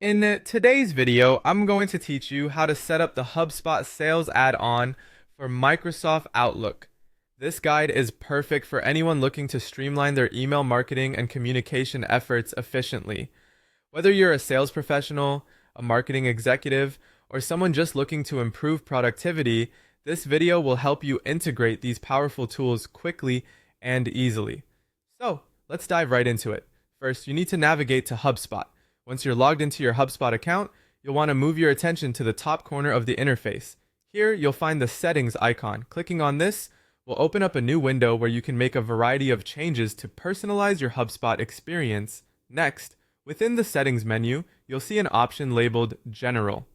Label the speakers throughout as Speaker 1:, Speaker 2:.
Speaker 1: In today's video, I'm going to teach you how to set up the HubSpot Sales add-on for Microsoft Outlook. This guide is perfect for anyone looking to streamline their email marketing and communication efforts efficiently. Whether you're a sales professional, a marketing executive, or someone just looking to improve productivity, this video will help you integrate these powerful tools quickly and easily. So, let's dive right into it. First, you need to navigate to HubSpot. Once you're logged into your HubSpot account, you'll want to move your attention to the top corner of the interface. Here, you'll find the settings icon. Clicking on this will open up a new window where you can make a variety of changes to personalize your HubSpot experience. Next, within the settings menu, you'll see an option labeled General.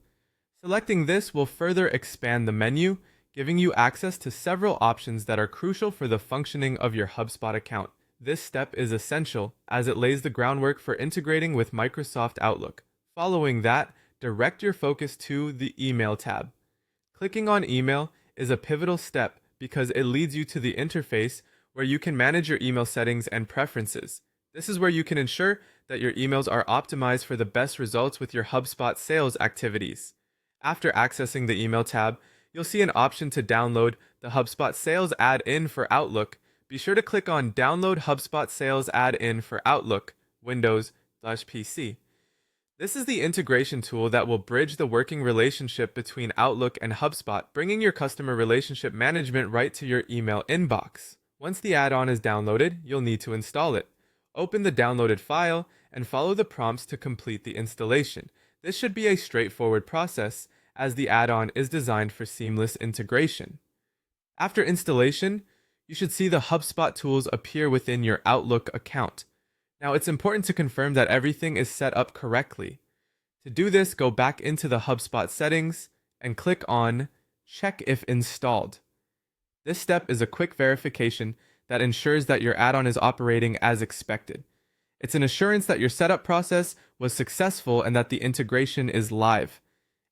Speaker 1: Selecting this will further expand the menu, giving you access to several options that are crucial for the functioning of your HubSpot account. This step is essential as it lays the groundwork for integrating with Microsoft Outlook. Following that, direct your focus to the Email tab. Clicking on Email is a pivotal step because it leads you to the interface where you can manage your email settings and preferences. This is where you can ensure that your emails are optimized for the best results with your HubSpot sales activities. After accessing the Email tab, you'll see an option to download the HubSpot Sales add-in for Outlook. Be sure to click on Download HubSpot Sales Add-in for Outlook, Windows/PC. This is the integration tool that will bridge the working relationship between Outlook and HubSpot, bringing your customer relationship management right to your email inbox. Once the add-on is downloaded, you'll need to install it. Open the downloaded file and follow the prompts to complete the installation. This should be a straightforward process, as the add-on is designed for seamless integration. After installation, you should see the HubSpot tools appear within your Outlook account. Now, it's important to confirm that everything is set up correctly. To do this, go back into the HubSpot settings and click on Check if installed. This step is a quick verification that ensures that your add-on is operating as expected. It's an assurance that your setup process was successful and that the integration is live.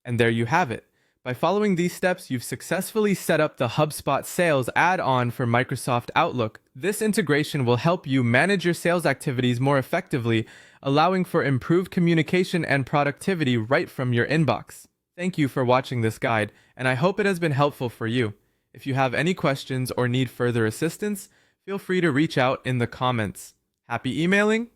Speaker 1: And there you have it. By following these steps, you've successfully set up the HubSpot Sales add-on for Microsoft Outlook. This integration will help you manage your sales activities more effectively, allowing for improved communication and productivity right from your inbox. Thank you for watching this guide, and I hope it has been helpful for you. If you have any questions or need further assistance, feel free to reach out in the comments. Happy emailing!